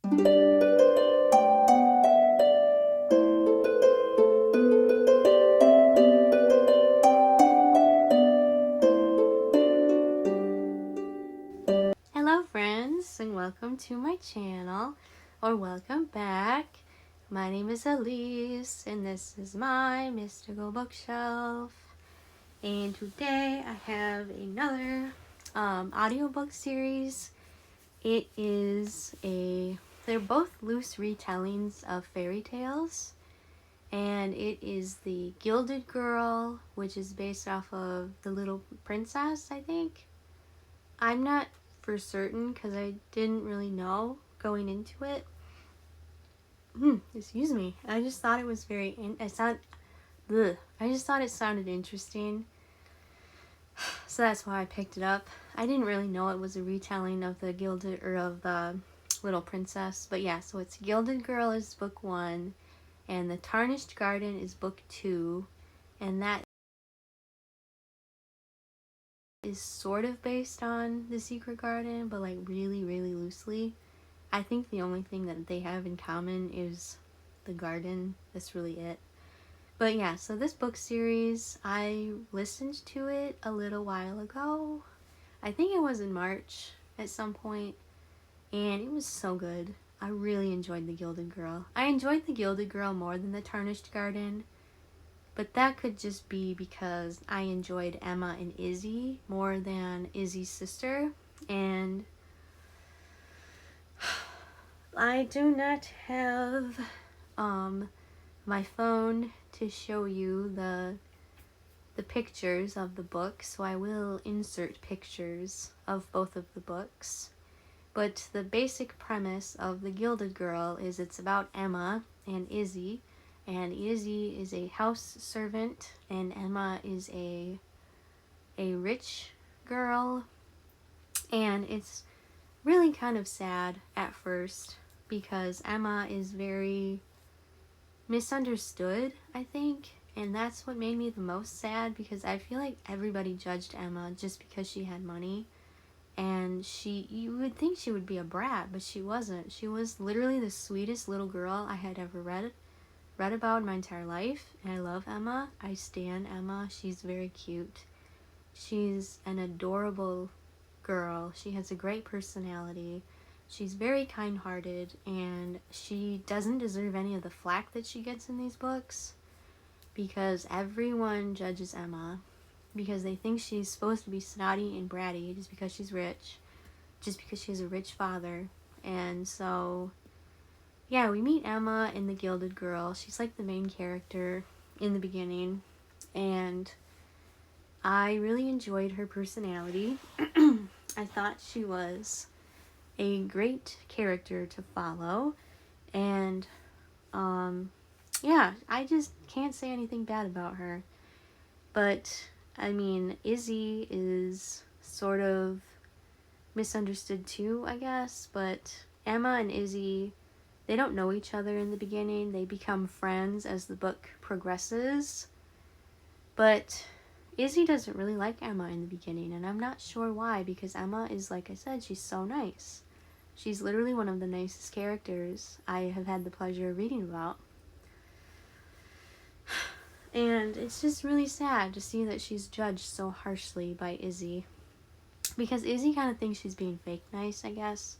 Hello friends, and welcome to my channel, or welcome back. My name is Elise, and this is my mystical bookshelf. And today I have another audiobook series. They're both loose retellings of fairy tales. And it is the Gilded Girl, which is based off of The Little Princess, I think. I'm not for certain because I didn't really know going into it. Excuse me. I just thought it was I just thought it sounded interesting. So that's why I picked it up. I didn't really know it was a retelling of the Gilded or of the Little Princess. But yeah, so it's Gilded Girl is book 1 and The Tarnished Garden is book 2, and that is sort of based on The Secret Garden, but like really, really loosely. I think the only thing that they have in common is the garden. That's really it. But yeah, so this book series, I listened to it a little while ago. I think it was in March at some point, and it was so good. I really enjoyed The Gilded Girl. I enjoyed The Gilded Girl more than The Tarnished Garden, but that could just be because I enjoyed Emma and Izzy more than Izzy's sister, and I do not have my phone to show you the pictures of the book, so I will insert pictures of both of the books. But the basic premise of The Gilded Girl is it's about Emma and Izzy is a house servant, and Emma is a rich girl, and it's really kind of sad at first because Emma is very misunderstood, I think, and that's what made me the most sad because I feel like everybody judged Emma just because she had money. And you would think she would be a brat, but she wasn't. She was literally the sweetest little girl I had ever read about in my entire life. And I love Emma. I stan Emma. She's very cute. She's an adorable girl. She has a great personality. She's very kind-hearted, and she doesn't deserve any of the flack that she gets in these books because everyone judges Emma because they think she's supposed to be snotty and bratty just because she's rich, just because she has a rich father. And so, yeah, we meet Emma in The Gilded Girl. She's like the main character in the beginning, and I really enjoyed her personality. I thought she was a great character to follow, and yeah, I just can't say anything bad about her. But I mean, Izzy is sort of misunderstood too, I guess, but Emma and Izzy, they don't know each other in the beginning. They become friends as the book progresses, but Izzy doesn't really like Emma in the beginning, and I'm not sure why, because Emma is, like I said, she's so nice. She's literally one of the nicest characters I have had the pleasure of reading about. And it's just really sad to see that she's judged so harshly by Izzy. Because Izzy kind of thinks she's being fake nice, I guess.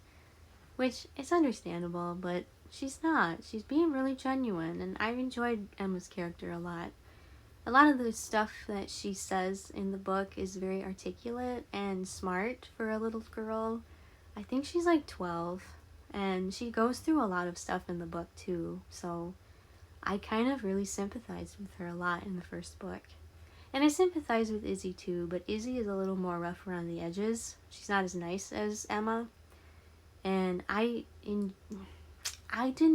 Which, it's understandable, but she's not. She's being really genuine, and I enjoyed Emma's character a lot. A lot of the stuff that she says in the book is very articulate and smart for a little girl. I think she's like 12, and she goes through a lot of stuff in the book too, so I kind of really sympathized with her a lot in the first book. And I sympathize with Izzy too, but Izzy is a little more rough around the edges. She's not as nice as Emma. And I didn't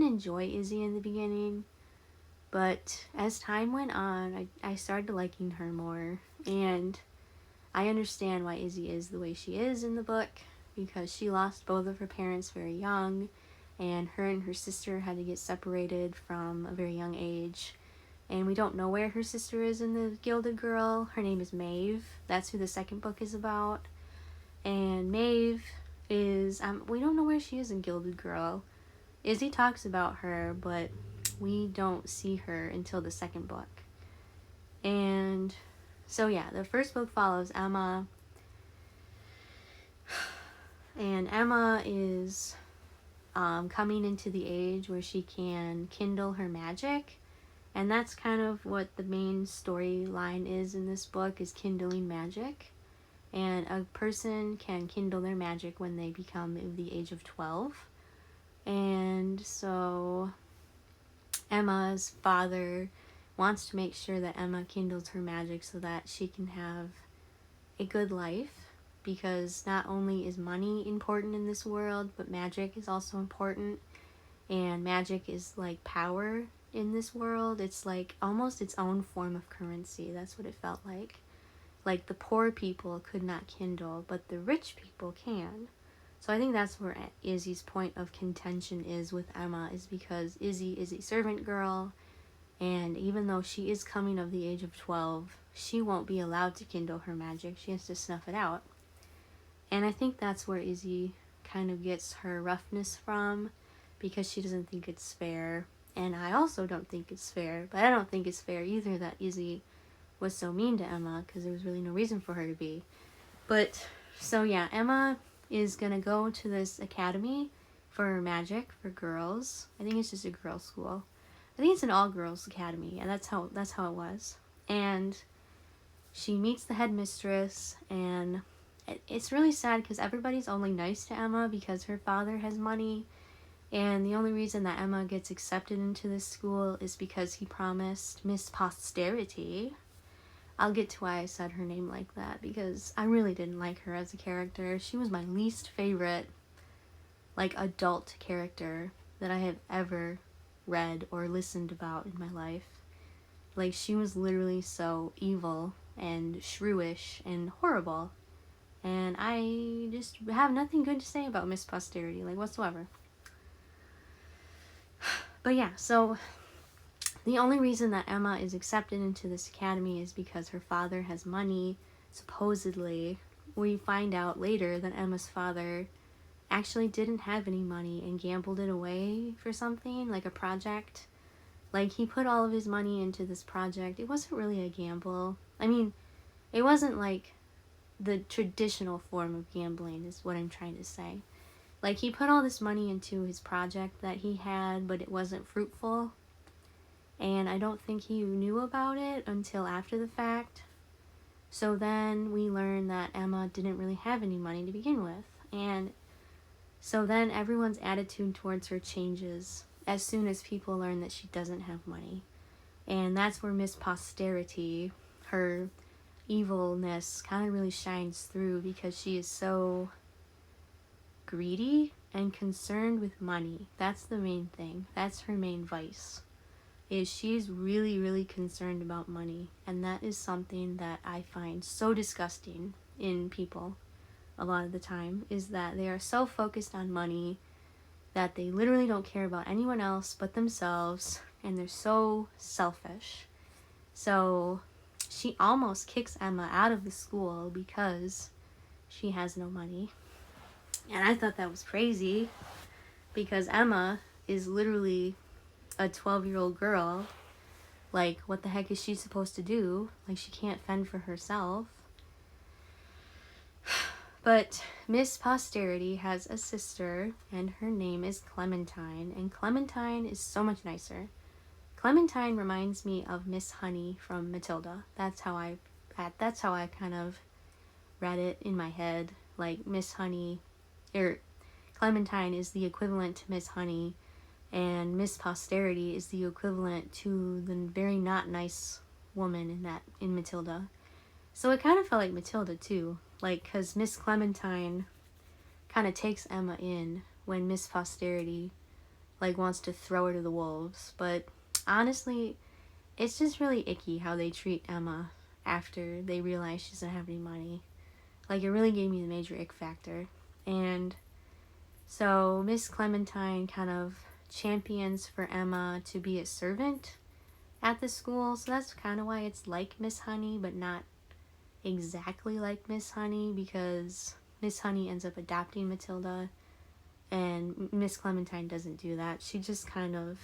enjoy Izzy in the beginning, but as time went on, I started liking her more. And I understand why Izzy is the way she is in the book, because she lost both of her parents very young, and her sister had to get separated from a very young age. And we don't know where her sister is in The Gilded Girl. Her name is Maeve. That's who the second book is about. And Maeve is, we don't know where she is in Gilded Girl. Izzy talks about her, but we don't see her until the second book. And so yeah, the first book follows Emma, and Emma is coming into the age where she can kindle her magic, and that's kind of what the main storyline is in this book, is kindling magic. And a person can kindle their magic when they become of the age of 12. And so Emma's father wants to make sure that Emma kindles her magic so that she can have a good life, because not only is money important in this world, but magic is also important. And magic is like power in this world. It's like almost its own form of currency. That's what it felt like. Like the poor people could not kindle, but the rich people can. So I think that's where Izzy's point of contention is with Emma, is because Izzy is a servant girl, and even though she is coming of the age of 12, she won't be allowed to kindle her magic. She has to snuff it out. And I think that's where Izzy kind of gets her roughness from, because she doesn't think it's fair. And I also don't think it's fair, but I don't think it's fair either that Izzy was so mean to Emma, because there was really no reason for her to be. But, so yeah, Emma is going to go to this academy for magic for girls. I think it's just a girls' school. I think it's an all-girls academy, and that's how it was. And she meets the headmistress, and it's really sad because everybody's only nice to Emma because her father has money. And the only reason that Emma gets accepted into this school is because he promised Miss Posterity. I'll get to why I said her name like that, because I really didn't like her as a character. She was my least favorite, like, adult character that I have ever read or listened about in my life. Like, she was literally so evil and shrewish and horrible. And I just have nothing good to say about Miss Posterity, like, whatsoever. But yeah, so the only reason that Emma is accepted into this academy is because her father has money, supposedly. We find out later that Emma's father actually didn't have any money and gambled it away for something, like a project. Like, he put all of his money into this project. It wasn't really a gamble. I mean, it wasn't like the traditional form of gambling, is what I'm trying to say. Like, he put all this money into his project that he had, but it wasn't fruitful. And I don't think he knew about it until after the fact. So then we learn that Emma didn't really have any money to begin with. And so then everyone's attitude towards her changes as soon as people learn that she doesn't have money. And that's where Miss Posterity, her evilness, kind of really shines through, because she is so greedy and concerned with money. That's the main thing. That's her main vice. Is she's really, really concerned about money. And that is something that I find so disgusting in people a lot of the time, is that they are so focused on money that they literally don't care about anyone else but themselves, and they're so selfish. So she almost kicks Emma out of the school because she has no money. And I thought that was crazy, because Emma is literally a 12-year-old girl. Like, what the heck is she supposed to do? Like, she can't fend for herself. But Miss Posterity has a sister, and her name is Clementine, and Clementine is so much nicer. Clementine reminds me of Miss Honey from Matilda. That's how I kind of read it in my head. Like, Miss Honey, Clementine is the equivalent to Miss Honey, and Miss Posterity is the equivalent to the very not nice woman in Matilda. So it kind of felt like Matilda too, like, because Miss Clementine kind of takes Emma in when Miss Posterity, like, wants to throw her to the wolves. But honestly, it's just really icky how they treat Emma after they realize she doesn't have any money. Like, it really gave me the major ick factor. And so Miss Clementine kind of champions for Emma to be a servant at the school. So that's kind of why it's like Miss Honey, but not exactly like Miss Honey, because Miss Honey ends up adopting Matilda, And Miss Clementine doesn't do that. She just kind of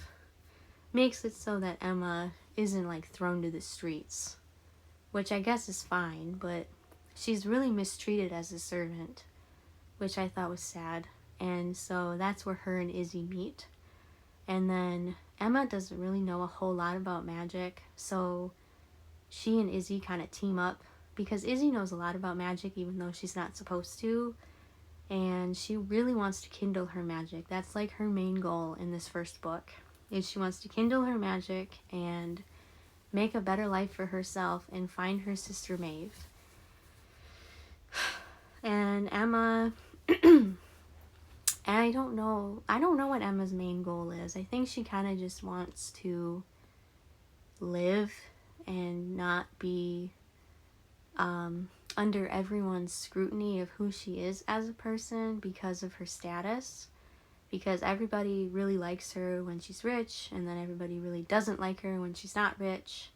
makes it so that Emma isn't like thrown to the streets, which I guess is fine, but she's really mistreated as a servant, which I thought was sad. And so that's where her and Izzy meet. And then Emma doesn't really know a whole lot about magic, so she and Izzy kind of team up because Izzy knows a lot about magic even though she's not supposed to, and she really wants to kindle her magic. That's like her main goal in this first book, is she wants to kindle her magic and make a better life for herself and find her sister Maeve. And Emma I don't know what Emma's main goal is. I think she kind of just wants to live and not be under everyone's scrutiny of who she is as a person because of her status. Because everybody really likes her when she's rich, and then everybody really doesn't like her when she's not rich.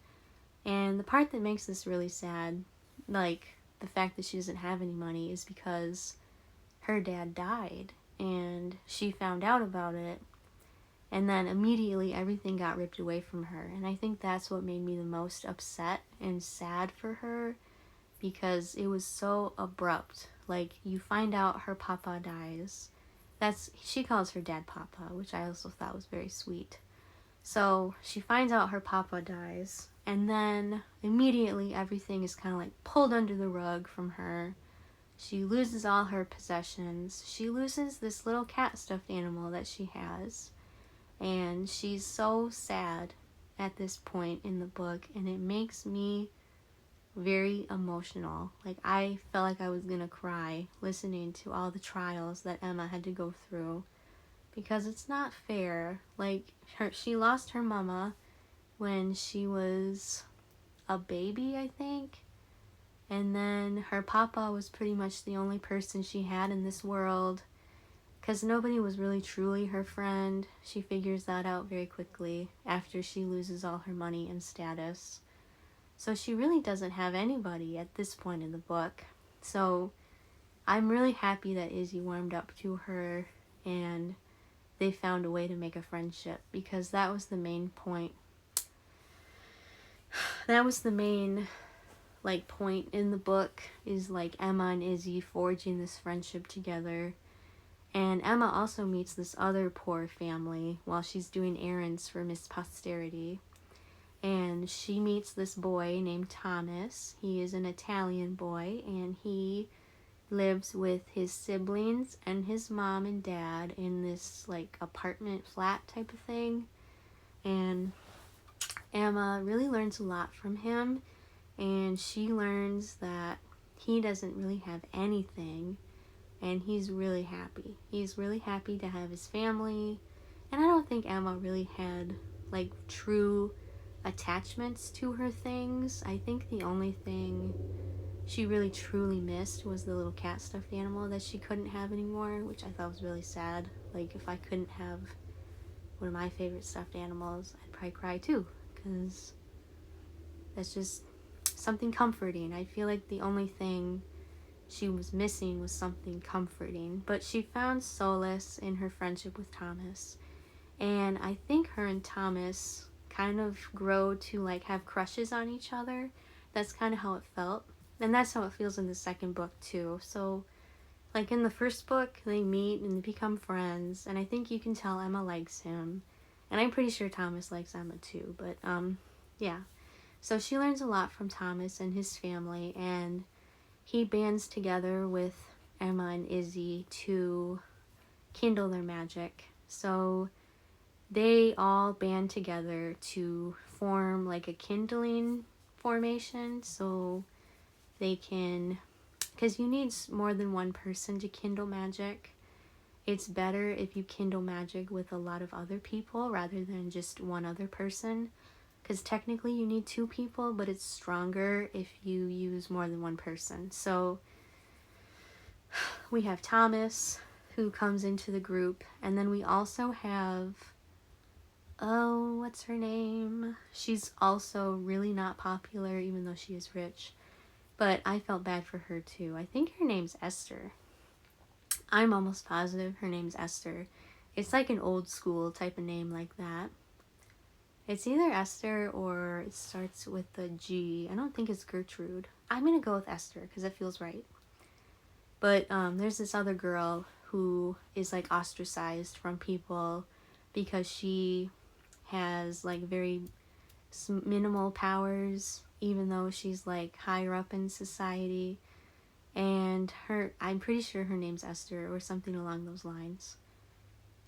And the part that makes this really sad, like the fact that she doesn't have any money, is because her dad died and she found out about it, and then immediately everything got ripped away from her. And I think that's what made me the most upset and sad for her, because it was so abrupt. Like, you find out her papa dies. She calls her dad Papa, which I also thought was very sweet. So she finds out her papa dies, and then immediately everything is kind of like pulled under the rug from her. She loses all her possessions. She loses this little cat stuffed animal that she has, and she's so sad at this point in the book, and it makes me very emotional. Like, I felt like I was gonna cry listening to all the trials that Emma had to go through, because it's not fair. Like, she lost her mama when she was a baby, I think, and then her papa was pretty much the only person she had in this world, because nobody was really truly her friend. She figures that out very quickly after she loses all her money and status. So she really doesn't have anybody at this point in the book. So I'm really happy that Izzy warmed up to her and they found a way to make a friendship, because that was the main point. That was the main point in the book, is like Emma and Izzy forging this friendship together. And Emma also meets this other poor family while she's doing errands for Miss Posterity. And she meets this boy named Thomas. He is an Italian boy, and he lives with his siblings and his mom and dad in this like apartment flat type of thing. And Emma really learns a lot from him, and she learns that he doesn't really have anything, and he's really happy. He's really happy to have his family, and I don't think Emma really had like true attachments to her things. I think the only thing she really truly missed was the little cat stuffed animal that she couldn't have anymore, which I thought was really sad. Like, if I couldn't have one of my favorite stuffed animals, I'd probably cry too, because that's just something comforting. I feel like the only thing she was missing was something comforting, but she found solace in her friendship with Thomas. And I think her and Thomas kind of grow to like have crushes on each other. That's kind of how it felt, and that's how it feels in the second book too. So like in the first book, they meet and they become friends, and I think you can tell Emma likes him, and I'm pretty sure Thomas likes Emma too. But yeah, so she learns a lot from Thomas and his family, and he bands together with Emma and Izzy to kindle their magic. So they all band together to form like a kindling formation, so they can, because you need more than one person to kindle magic. It's better if you kindle magic with a lot of other people rather than just one other person, because technically you need two people, but it's stronger if you use more than one person. So we have Thomas, who comes into the group, and then we also have, what's her name? She's also really not popular, even though she is rich. But I felt bad for her too. I think her name's Esther. I'm almost positive her name's Esther. It's like an old school type of name like that. It's either Esther or it starts with a G. I don't think it's Gertrude. I'm gonna go with Esther because it feels right. But there's this other girl who is like ostracized from people because she has like very minimal powers, even though she's like higher up in society. And I'm pretty sure her name's Esther or something along those lines.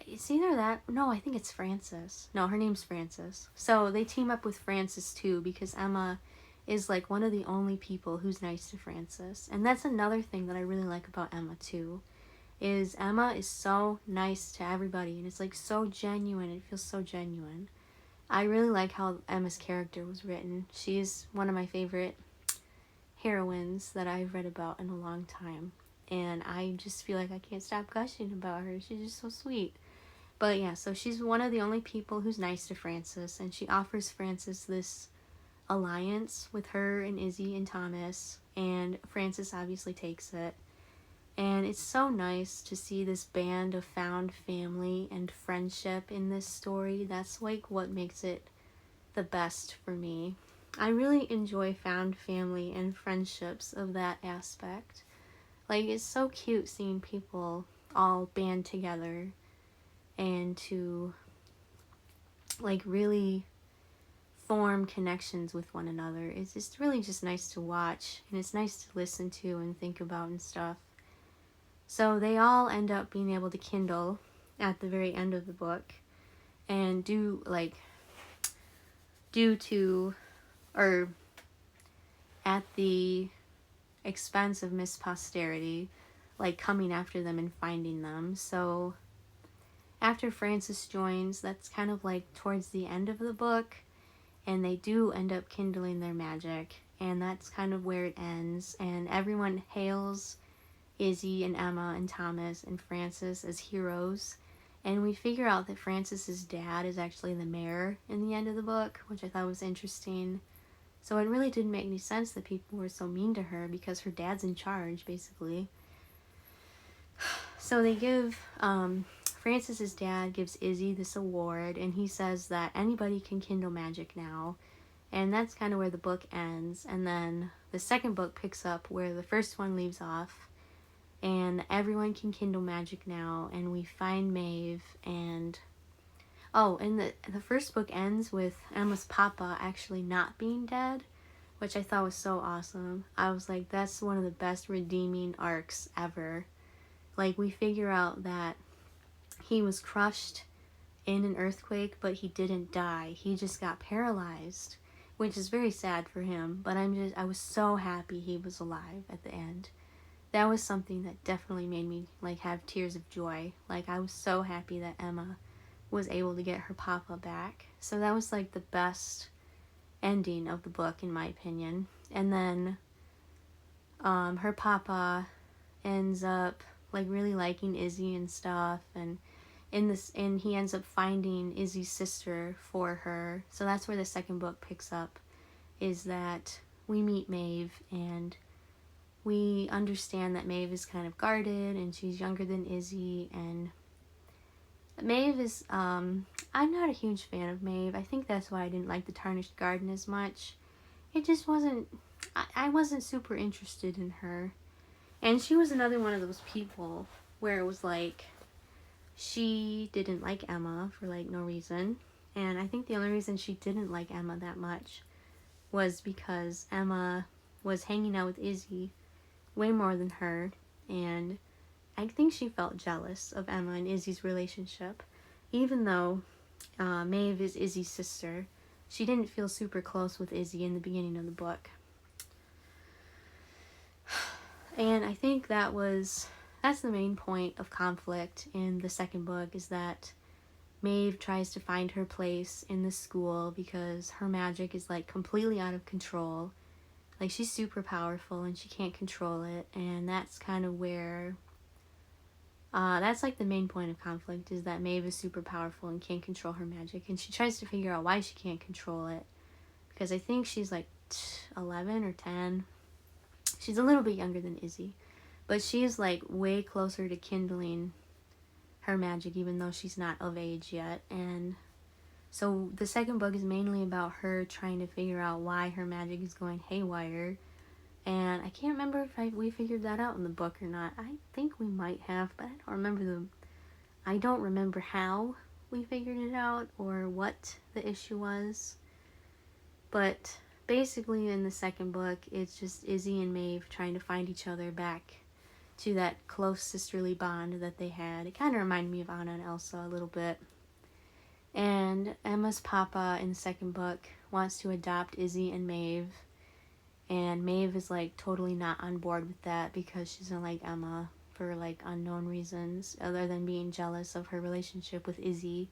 It's either that. No, I think it's Frances. No, her name's Frances. So they team up with Frances too because Emma is like one of the only people who's nice to Frances. And that's another thing that I really like about Emma too. Is Emma is so nice to everybody and it's like so genuine. It feels so genuine. I really like how Emma's character was written. She's one of my favorite heroines that I've read about in a long time. And I just feel like I can't stop gushing about her. She's just so sweet. But yeah, so she's one of the only people who's nice to Frances, and she offers Frances this alliance with her and Izzy and Thomas, and Frances obviously takes it. And it's so nice to see this band of found family and friendship in this story. That's like what makes it the best for me. I really enjoy found family and friendships of that aspect. Like, it's so cute seeing people all band together and to like really form connections with one another. It's just really just nice to watch, and it's nice to listen to and think about and stuff. So they all end up being able to kindle at the very end of the book, and due to or at the expense of Miss Posterity like coming after them and finding them. So after Frances joins, that's kind of like towards the end of the book, and they do end up kindling their magic, and that's kind of where it ends, and everyone hails Izzy and Emma and Thomas and Frances as heroes, and we figure out that Frances's dad is actually the mayor in the end of the book, which I thought was interesting. So it really didn't make any sense that people were so mean to her because her dad's in charge, basically. So they give, Frances's dad gives Izzy this award, and he says that anybody can kindle magic now. And that's kind of where the book ends. And then the second book picks up where the first one leaves off. And everyone can kindle magic now. And we find Maeve. And the first book ends with Emma's papa actually not being dead, which I thought was so awesome. I was like, that's one of the best redeeming arcs ever. Like, we figure out that he was crushed in an earthquake, but he didn't die. He just got paralyzed, which is very sad for him. But I was so happy he was alive at the end. That was something that definitely made me like have tears of joy. Like, I was so happy that Emma was able to get her papa back. So that was like the best ending of the book in my opinion. And then her papa ends up like really liking Izzy and stuff, and he ends up finding Izzy's sister for her. So that's where the second book picks up, is that we meet Maeve, and we understand that Maeve is kind of guarded, and she's younger than Izzy, and Maeve is, I'm not a huge fan of Maeve. I think that's why I didn't like the Tarnished Garden as much. It just wasn't, I wasn't super interested in her. And she was another one of those people where it was like, she didn't like Emma for like no reason. And I think the only reason she didn't like Emma that much was because Emma was hanging out with Izzy way more than her. And I think she felt jealous of Emma and Izzy's relationship. Even though Maeve is Izzy's sister, she didn't feel super close with Izzy in the beginning of the book. And I think that's the main point of conflict in the second book, is that Maeve tries to find her place in the school because her magic is like completely out of control. Like, she's super powerful and she can't control it, and that's kind of where that's like the main point of conflict, is that Maeve is super powerful and can't control her magic, and she tries to figure out why she can't control it, because I think she's like 11 or 10. She's a little bit younger than Izzy, But she's like way closer to kindling her magic, even though she's not of age yet. And so the second book is mainly about her trying to figure out why her magic is going haywire. And I can't remember if we figured that out in the book or not. I think we might have, but I don't remember how we figured it out or what the issue was. But basically in the second book, it's just Izzy and Maeve trying to find each other back to that close sisterly bond that they had. It kind of reminded me of Anna and Elsa a little bit. And Emma's papa in the second book wants to adopt Izzy and Maeve. And Maeve is like totally not on board with that because she doesn't like Emma for like unknown reasons other than being jealous of her relationship with Izzy.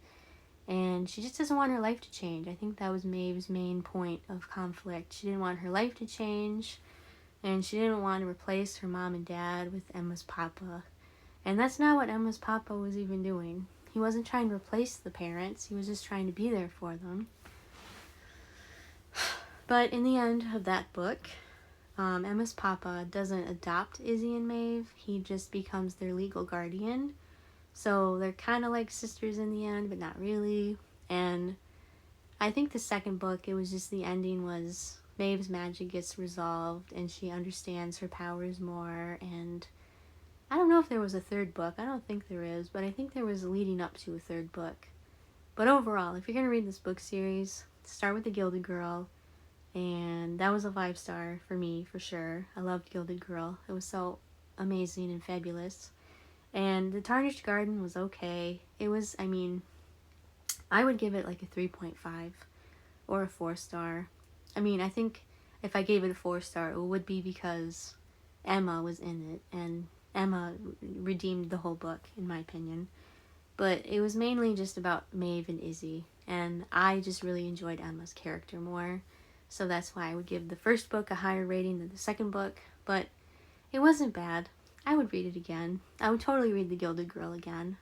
And she just doesn't want her life to change. I think that was Maeve's main point of conflict. She didn't want her life to change, and she didn't want to replace her mom and dad with Emma's papa. And that's not what Emma's papa was even doing. He wasn't trying to replace the parents. He was just trying to be there for them. But in the end of that book, Emma's papa doesn't adopt Izzy and Maeve. He just becomes their legal guardian. So they're kind of like sisters in the end, but not really. And I think the second book, it was just the ending was Maeve's magic gets resolved and she understands her powers more. And I don't know if there was a third book. I don't think there is, but I think there was leading up to a third book. But overall, if you're going to read this book series, start with the Gilded Girl. And that was a 5-star for me, for sure. I loved Gilded Girl. It was so amazing and fabulous. And the Tarnished Garden was okay. It was, I mean, I would give it like a 3.5 or a 4-star. I mean, I think if I gave it a 4-star, it would be because Emma was in it. And Emma redeemed the whole book, in my opinion. But it was mainly just about Maeve and Izzy. And I just really enjoyed Emma's character more. So that's why I would give the first book a higher rating than the second book. But it wasn't bad. I would read it again. I would totally read The Gilded Girl again.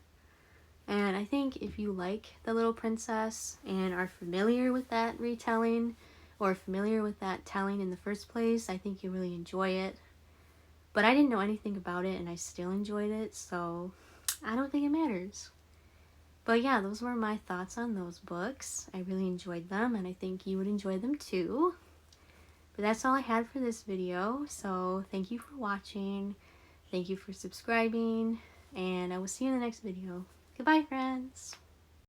And I think if you like The Little Princess and are familiar with that retelling or familiar with that telling in the first place, I think you'll really enjoy it. But I didn't know anything about it and I still enjoyed it, so I don't think it matters. But yeah, those were my thoughts on those books. I really enjoyed them and I think you would enjoy them too. But that's all I had for this video, so thank you for watching. Thank you for subscribing, and I will see you in the next video. Goodbye, friends!